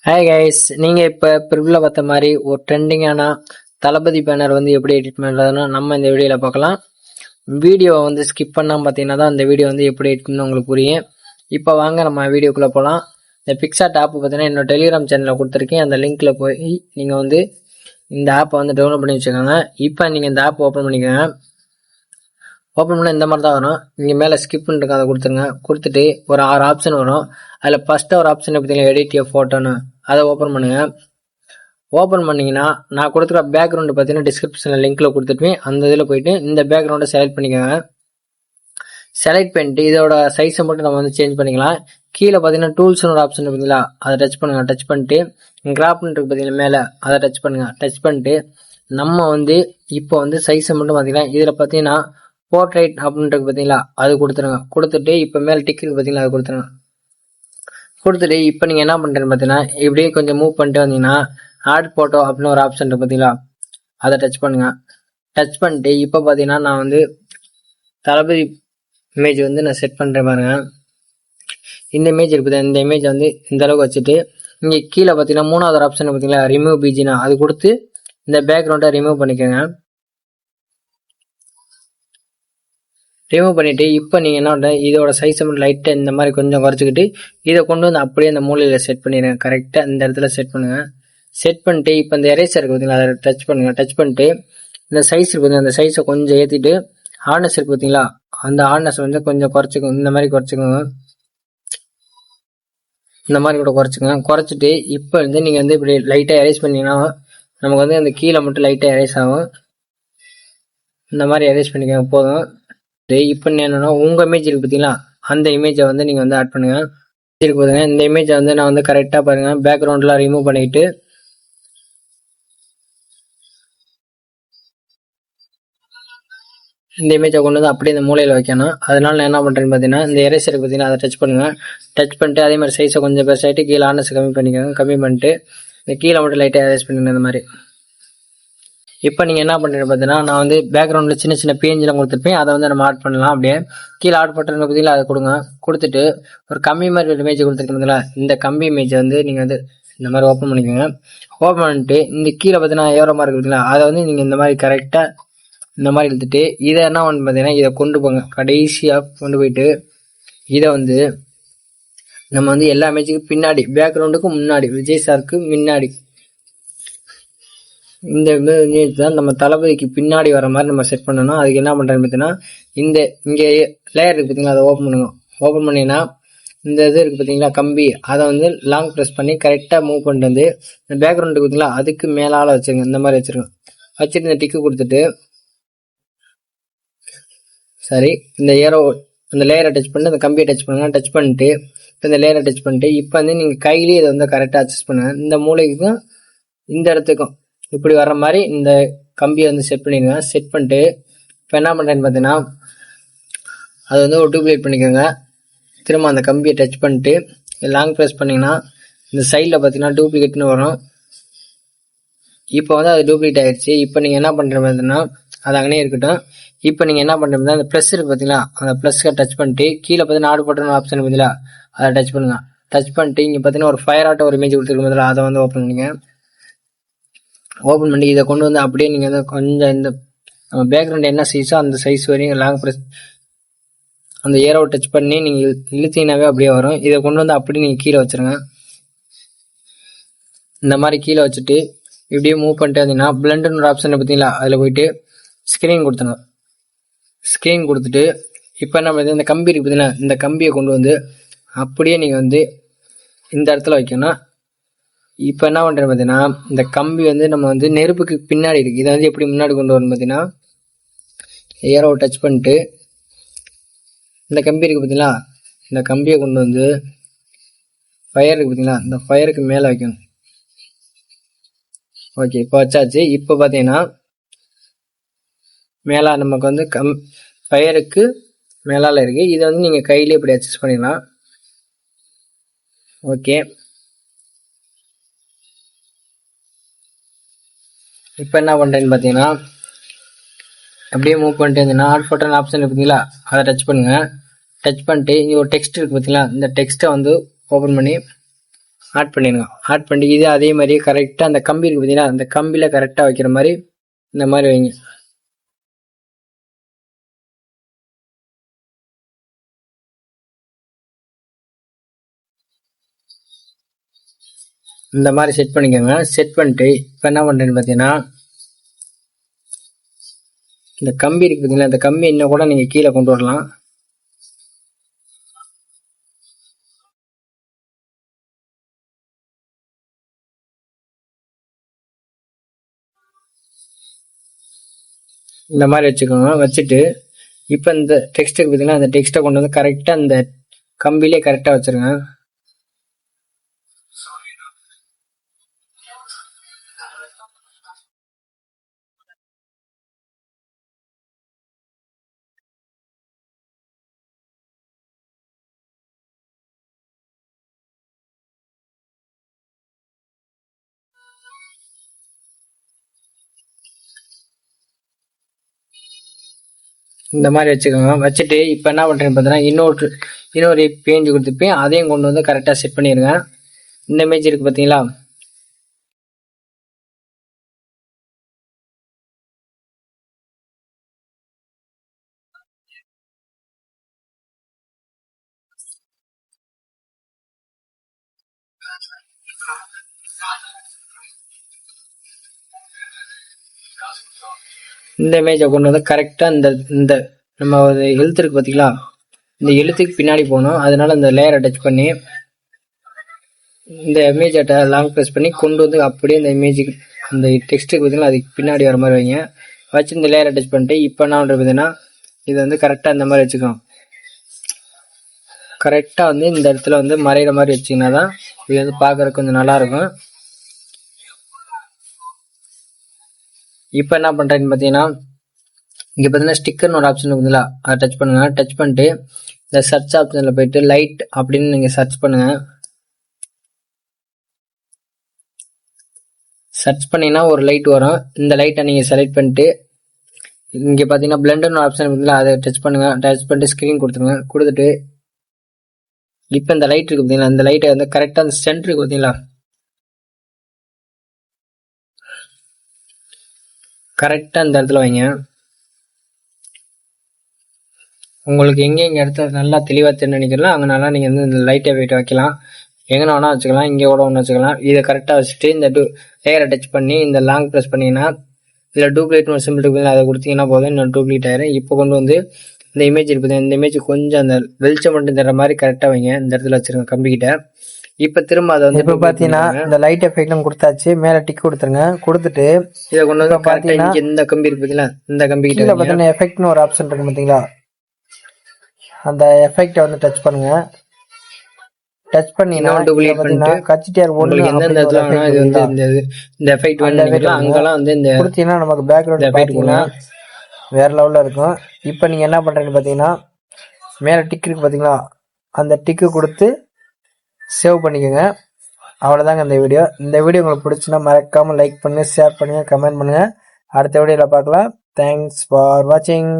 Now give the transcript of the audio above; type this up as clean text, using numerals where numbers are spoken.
Hi guys, நீங்க இப்ப பிரிவில் பார்த்த மாதிரி ஒரு ட்ரெண்டிங்கான தளபதி பேனர் வந்து எப்படி எடிட் பண்றதுன்னா நம்ம இந்த வீடியோல பார்க்கலாம். வீடியோவை வந்து ஸ்கிப் பண்ணாம பார்த்தீங்கன்னா தான் இந்த வீடியோ வந்து எப்படி எடிட் பண்ணணும் உங்களுக்கு புரியும். இப்போ வாங்க நம்ம வீடியோக்குள்ள போகலாம். இந்த பிக்சார்ட் ஆப் பார்த்தீங்கன்னா என்னோட டெலிகிராம் சேனலில் கொடுத்துருக்கேன். அந்த லிங்க்ல போய் நீங்க வந்து இந்த ஆப்பை வந்து டவுன்லோட் பண்ணி வச்சுக்கோங்க. இப்போ நீங்க இந்த ஆப் ஓப்பன் பண்ணிக்கோங்க. ஓப்பன் பண்ணால் இந்த மாதிரி தான் வரும். இங்கே மேலே ஸ்கிப் பண்ணிருக்க அதை கொடுத்துருங்க. கொடுத்துட்டு ஒரு 6 ஆப்ஷன் வரும். அதில் ஃபஸ்ட்டு ஒரு ஆப்ஷன் பார்த்தீங்கன்னா எடிட் ஃபோட்டோன்னு அதை ஓப்பன் பண்ணுங்க. ஓப்பன் பண்ணிங்கன்னா நான் கொடுத்துருக்க பேக்ரவுண்டு பார்த்தீங்கன்னா டிஸ்கிரிப்ஷனில் லிங்க்கில் கொடுத்துருப்பேன். அந்த இதில் போயிட்டு இந்த பேக்ரவுண்டை செலக்ட் பண்ணிக்கோங்க. செலக்ட் பண்ணிட்டு இதோட சைஸை மட்டும் நம்ம வந்து சேஞ்ச் பண்ணிக்கலாம். கீழே பார்த்தீங்கன்னா டூல்ஸ்னு ஒரு ஆப்ஷன் பார்த்தீங்களா, அதை டச் பண்ணுங்க. டச் பண்ணிட்டு கிராப்னு இருக்கு பார்த்தீங்கன்னா மேலே, அதை டச் பண்ணுங்க. டச் பண்ணிட்டு நம்ம வந்து இப்போ வந்து சைஸை மட்டும் பார்த்தீங்கன்னா இதில் பார்த்தீங்கன்னா போர்ட்ரைட் அப்படின்றது பார்த்தீங்களா, அது கொடுத்துருங்க. கொடுத்துட்டு இப்போ மேலே டிக் இருக்கு பார்த்தீங்களா, அது கொடுத்துருங்க. கொடுத்துட்டு இப்போ நீங்கள் என்ன பண்ணுறீங்க பார்த்தீங்கன்னா இப்படியே கொஞ்சம் மூவ் பண்ணிட்டு வந்தீங்கன்னா ஆட் போட்டோ அப்படின்னு ஒரு ஆப்ஷன் இருக்கு பார்த்தீங்களா, அதை டச் பண்ணுங்க. டச் பண்ணிட்டு இப்போ பார்த்தீங்கன்னா நான் வந்து தளபதி இமேஜ் வந்து நான் செட் பண்ணுறேன் பாருங்க. இந்த இமேஜ் இருக்குது. இந்த இமேஜ் வந்து இந்த அளவுக்கு வச்சுட்டு இங்கே கீழே பார்த்தீங்கன்னா மூணாவது ஒரு ஆப்ஷன் பார்த்தீங்களா, ரிமூவ் பிஜினா, அது கொடுத்து இந்த பேக்ரவுண்டை ரிமூவ் பண்ணிக்கோங்க. ரிமூவ் பண்ணிட்டு இப்போ நீங்கள் என்ன பண்ணுற, இதோட சைஸை மட்டும் லைட்டாக இந்த மாதிரி கொஞ்சம் குறைச்சிக்கிட்டு இதை கொண்டு வந்து அப்படியே அந்த மூலையில் செட் பண்ணிடுங்க. கரெக்டாக இந்த இடத்துல செட் பண்ணுங்க. செட் பண்ணிட்டு இப்போ இந்த எரேசர் இருக்கு பார்த்தீங்களா, அதை டச் பண்ணுங்க. டச் பண்ணிட்டு இந்த சைஸ் இருக்கு பார்த்தீங்களா, அந்த சைஸை கொஞ்சம் ஏற்றிட்டு ஹார்னஸ் இருக்கு பார்த்தீங்களா, அந்த ஹார்னஸ் வந்து கொஞ்சம் குறைச்சிக்கோங்க. இந்த மாதிரி குறைச்சிக்கோங்க. இந்த மாதிரி கூட குறைச்சிக்கோங்க. குறைச்சிட்டு இப்போ வந்து நீங்கள் வந்து இப்படி லைட்டாக எரேஸ் பண்ணிங்கன்னா நமக்கு வந்து அந்த கீழே மட்டும் லைட்டாக எரேஸ் ஆகும். இந்த மாதிரி எரேஸ் பண்ணிக்கோங்க போதும். இப்போ என்னன்னா உங்க இமேஜ் இருக்கு பார்த்தீங்களா, அந்த இமேஜை வந்து நீங்க வந்து ஆட் பண்ணுங்க. இருக்கு பாருங்க, இந்த இமேஜை வந்து நான் வந்து கரெக்டா பாருங்க பேக்ரவுண்ட்லாம் ரிமூவ் பண்ணிட்டு இந்த இமேஜை கொண்டு வந்து அப்படியே இந்த மூலையில வைக்கணும். அதனால நான் என்ன பண்றேன்னு பார்த்தீங்கன்னா இந்த எரேசர் இருக்கு பார்த்தீங்கன்னா அதை டச் பண்ணுங்க. டச் பண்ணிட்டு அதே மாதிரி சைஸை கொஞ்சம் பெருசாயிட்டு கீழே ஆர்னஸ் கம்மி பண்ணிக்கோங்க. கம்மி பண்ணிட்டு இந்த கீழே மட்டும் லைட்டாக எரேஸ் பண்ணுங்க. இந்த மாதிரி இப்போ நீங்கள் என்ன பண்ணுறீங்க பார்த்தீங்கன்னா நான் வந்து பேக்ரவுண்டில் சின்ன சின்ன பேஞ்செலாம் கொடுத்துருப்பேன். அதை வந்து நம்ம ஆட் பண்ணலாம். அப்படியே கீழே ஆட் பட்டன் பார்த்தீங்களா, அதை கொடுங்க. கொடுத்துட்டு ஒரு கம்பி மாதிரி ஒரு இமேஜ் கொடுத்துருக்கீங்க பார்த்தீங்களா, இந்த கம்பி இமேஜை வந்து நீங்கள் வந்து இந்த மாதிரி ஓப்பன் பண்ணிக்கோங்க. ஓப்பன் பண்ணிட்டு இந்த கீழே பார்த்தீங்கன்னா ஏற மாதிரி இருக்குங்களா, அதை வந்து நீங்கள் இந்த மாதிரி கரெக்டாக இந்த மாதிரி எடுத்துட்டு இதை என்ன பண்ணு பார்த்தீங்கன்னா இதை கொண்டு போங்க. கடைசியாக கொண்டு போயிட்டு இதை வந்து நம்ம வந்து எல்லா இமேஜுக்கும் பின்னாடி பேக்ரவுண்டுக்கு முன்னாடி விஜய் சாருக்கு முன்னாடி இந்த இமேஜ் தான் நம்ம தளபதிக்கு பின்னாடி வர மாதிரி நம்ம செட் பண்ணணும். அதுக்கு என்ன பண்ணுறேன்னு பார்த்தீங்கன்னா இந்த இங்கே லேயர் இருக்குது பார்த்தீங்களா, அதை ஓப்பன் பண்ணுங்க. ஓப்பன் பண்ணிங்கன்னா இந்த இது இருக்குது பார்த்தீங்களா கம்பி, அதை வந்து லாங் ப்ரெஸ் பண்ணி கரெக்டாக மூவ் பண்ணிட்டு வந்து இந்த பேக்ரவுண்டு பார்த்தீங்களா அதுக்கு மேலால் வச்சுருங்க. இந்த மாதிரி வச்சுருங்க. வச்சுட்டு இந்த டிக்கு கொடுத்துட்டு சரி இந்த இந்த லேயரை டச் பண்ணி அந்த கம்பியை டச் பண்ணுங்க. டச் பண்ணிட்டு இப்போ இந்த லேயரை டச் பண்ணிட்டு இப்போ வந்து நீங்கள் கையிலேயே இதை வந்து கரெக்டாக அட்ஜஸ்ட் பண்ணுங்க. இந்த மூளைக்கும் இந்த இடத்துக்கும் இப்படி வர்ற மாதிரி இந்த கம்பியை வந்து செட் பண்ணிடுங்க. செட் பண்ணிட்டு இப்போ என்ன பண்ணுறேன்னு பார்த்தீங்கன்னா அது வந்து ஒரு டூப்ளிகேட் பண்ணிக்கோங்க. திரும்ப அந்த கம்பியை டச் பண்ணிட்டு லாங் ப்ரெஸ் பண்ணிங்கன்னா இந்த சைடில் பார்த்தீங்கன்னா டூப்ளிகேட்னு வரும். இப்போ வந்து அது டூப்ளிகேட் ஆகிடுச்சு. இப்போ நீங்கள் என்ன பண்ணுற பார்த்தீங்கன்னா அது அங்கேயே இருக்கட்டும். இப்போ நீங்கள் என்ன பண்ணுறீங்கன்னா அந்த ப்ளஸ் இருக்குது பார்த்தீங்களா, அந்த ப்ளஸ்ஸை டச் பண்ணிட்டு கீழே பார்த்தீங்கன்னா ஆர்டர் பட்டன் ஆப்ஷன் பார்த்தீங்களா, அதை டச் பண்ணுங்க. டச் பண்ணிட்டு இங்கே பார்த்தீங்கன்னா ஒரு ஃபயர் ஆட்டோ ஒரு இமேஜ் கொடுத்துருக்கு பார்த்தீங்களா, அதை வந்து ஓப்பன் பண்ணிங்க. ஓப்பன் பண்ணி இதை கொண்டு வந்து அப்படியே நீங்கள் வந்து கொஞ்சம் இந்த நம்ம பேக்ரவுண்ட் என்ன சைஸோ அந்த சைஸ் வரையும் லாங் ப்ரெஸ் அந்த ஏரோவை டச் பண்ணி நீங்கள் இழுத்தீங்கன்னாவே அப்படியே வரும். இதை கொண்டு வந்து அப்படியே நீங்கள் கீழே வச்சுருங்க. இந்த மாதிரி கீழே வச்சுட்டு இப்படியே மூவ் பண்ணிட்டு வந்தீங்கன்னா பிளண்டுன்னு ஒரு ஆப்ஷன் பார்த்தீங்களா, அதில் போயிட்டு ஸ்க்ரீன் கொடுத்துருங்க. ஸ்க்ரீன் கொடுத்துட்டு இப்போ என்ன பண்ணுறது, இந்த கம்பி இருக்குது பார்த்தீங்கன்னா இந்த கம்பியை கொண்டு வந்து அப்படியே நீங்கள் வந்து இந்த இடத்துல வைக்கணும். இப்போ என்ன பண்ணுறேன் பார்த்தீங்கன்னா இந்த கம்பி வந்து நம்ம வந்து நெருப்புக்கு பின்னாடி இருக்குது. இதை வந்து எப்படி முன்னாடி கொண்டு வரணும் பார்த்தீங்கன்னா ஏரோவை டச் பண்ணிட்டு இந்த கம்பி இருக்குது பார்த்தீங்களா, இந்த கம்பியை கொண்டு வந்து ஃபயர் இருக்குது பார்த்தீங்களா, இந்த ஃபயருக்கு மேலே வைக்கணும். ஓகே இப்போ வச்சாச்சு. இப்போ பார்த்தீங்கன்னா மேலே நமக்கு வந்து ஃபயருக்கு மேலால் இருக்குது. இதை வந்து நீங்கள் கையிலே இப்படி அட்ஜஸ்ட் பண்ணிடலாம். ஓகே இப்போ என்ன பண்ணுறேன்னு பார்த்தீங்கன்னா அப்படியே மூவ் பண்ணிட்டு இருந்தீங்கன்னா ஆட் பட்டன் ஆப்ஷன் இருக்குங்களா, அதை டச் பண்ணுங்கள். டச் பண்ணிட்டு இங்கே ஒரு டெக்ஸ்ட் இருக்குது பார்த்தீங்களா, இந்த டெக்ஸ்ட்டை வந்து ஓப்பன் பண்ணி ஆட் பண்ணிடுங்க. ஆட் பண்ணி இது அதே மாதிரியே கரெக்டாக அந்த கம்பி இருக்கு பார்த்தீங்கன்னா, அந்த கம்பியில் கரெக்டாக வைக்கிற மாதிரி இந்த மாதிரி வைங்க. இந்த மாதிரி செட் பண்ணிக்கோங்க. செட் பண்ணிட்டு இப்போ என்ன பண்ணுறேன்னு பார்த்தீங்கன்னா, இந்த கம்பி இருக்கு பார்த்தீங்களா, இந்த கம்பி இன்னும் கூட நீங்கள் கீழே கொண்டு வரலாம். இந்த மாதிரி வச்சுக்கோங்க. வச்சுட்டு இப்போ இந்த டெக்ஸ்ட் இருக்கு பார்த்தீங்கன்னா, அந்த டெக்ஸ்ட்டை கொண்டு வந்து கரெக்டாக அந்த கம்பிலே கரெக்டாக வச்சுருங்க. இந்த மாதிரி வச்சுக்கோங்க. வச்சுட்டு இப்போ என்ன பண்ணுறேன்னு பார்த்தீங்கன்னா, இன்னொரு பேஞ்சு கொடுத்துப்பேன், அதையும் கொண்டு வந்து கரெக்டாக செட் பண்ணிடுங்க. இந்த இமேஜ் இருக்குது பார்த்தீங்களா, இந்த இமேஜை கொண்டு வந்து கரெக்டாக இந்த இந்த நம்ம ஒரு எழுத்து இருக்கு பார்த்தீங்களா, இந்த எழுத்துக்கு பின்னாடி போகணும். அதனால இந்த லேயரை டச் பண்ணி இந்த இமேஜை லாங் ப்ரெஸ் பண்ணி கொண்டு வந்து அப்படியே இந்த இமேஜுக்கு அந்த டெக்ஸ்ட்டுக்கு பார்த்தீங்கன்னா அதுக்கு பின்னாடி வர மாதிரி வைங்க. வச்சு இந்த லேயரை டச் பண்ணிட்டு இப்போ என்ன பண்ணுறது பார்த்தீங்கன்னா, இது வந்து கரெக்டாக இந்த மாதிரி வச்சுக்கோம். கரெக்டாக வந்து இந்த இடத்துல வந்து மறைகிற மாதிரி வச்சிங்கன்னா தான் இது வந்து பார்க்குறதுக்கு கொஞ்சம் நல்லாயிருக்கும். இப்போ என்ன பண்ணுறேன்னு பார்த்தீங்கன்னா, இங்கே பார்த்தீங்கன்னா ஸ்டிக்கர்னு ஒரு ஆப்ஷன் இருக்குதுல்ல, அதை டச் பண்ணுங்கள். டச் பண்ணிட்டு இந்த சர்ச் ஆப்ஷனில் போயிட்டு லைட் அப்படின்னு நீங்கள் சர்ச் பண்ணுங்கள். சர்ச் பண்ணிங்கன்னா ஒரு லைட் வரும். இந்த லைட்டை நீங்கள் செலக்ட் பண்ணிட்டு இங்கே பார்த்தீங்கன்னா பிளெண்டர்னு ஒரு ஆப்ஷன் இருக்குதுல்ல, அதை டச் பண்ணுங்கள். டச் பண்ணிட்டு ஸ்க்ரீன் கொடுத்துருங்க. கொடுத்துட்டு இப்போ இந்த லைட் இருக்குது பார்த்தீங்களா, இந்த லைட்டை வந்து கரெக்டாக அந்த சென்டருக்கு பார்த்தீங்களா, கரெக்டாக இந்த இடத்துல வைங்க. உங்களுக்கு எங்கெங்க இடத்துல நல்லா தெளிவாக தெரிஞ்சு நினைக்கலாம் அங்கே நல்லா நீங்கள் வந்து இந்த லைட்டை போயிட்டு வைக்கலாம். எங்கே வேணால் வச்சுக்கலாம், இங்கே கூட ஒன்று வச்சுக்கலாம். இதை கரெக்டாக வச்சுட்டு இந்த லேயரை டச் பண்ணி இந்த லாங் ப்ரெஸ் பண்ணிங்கன்னா இதில் டூப்ளிகேட் ஒரு சிம்பிள் இருக்குது, அதை கொடுத்தீங்கன்னா போதும், இன்னும் டூப்ளிகேட் ஆயிரும். இப்போ கொண்டு வந்து இந்த இமேஜ் இருக்குது, இந்த இமேஜ் கொஞ்சம் அந்த வெளிச்சம் மட்டும் தர மாதிரி கரெக்டாக வைங்க. இந்த இடத்துல வச்சுருங்க கம்பிக்கிட்ட. இப்போ திரும்ப அதை வந்து இப்போ பார்த்தீங்கன்னா இந்த லைட் எஃபெக்ட்டும் கொடுத்தாச்சு. மேலே டிக் கொடுத்துருங்க. கொடுத்துட்டு இதை கொண்டு வந்து பார்த்தீங்கன்னா இந்த கம்பி இருக்கு பார்த்தீங்களா, இந்த கம்பி கிட்ட பார்த்தீங்கன்னா எஃபெக்ட்னு ஒரு ஆப்ஷன் இருக்கு பார்த்தீங்களா, அந்த எஃபெக்டை வந்து டச் பண்ணுங்க. டச் பண்ணினா டூப்ளிகேட் பண்ணிட்டு கட்சிட்டியார் ஒன்னு எந்த இடத்துல வேணா இது வந்து இந்த எஃபெக்ட் வந்து அங்கலாம் வந்து இந்த கொடுத்தீங்கன்னா நமக்கு பேக்ரவுண்ட் பார்த்தீங்கன்னா வேற லெவலில் இருக்கும். இப்போ நீங்கள் என்ன பண்ணுறீங்கன்னு பார்த்தீங்கன்னா மேலே டிக் இருக்கு பார்த்தீங்களா, அந்த டிக்கு கொடுத்து சேவ் பண்ணிக்கோங்க. அவ்வளோதாங்க இந்த வீடியோ. இந்த வீடியோ உங்களுக்கு பிடிச்சுன்னா மறக்காமல் லைக் பண்ணுங்கள், ஷேர் பண்ணுங்கள், கமெண்ட் பண்ணுங்கள். அடுத்த வீடியோவில் பார்க்கலாம். தேங்க்ஸ் ஃபார் வாட்சிங்.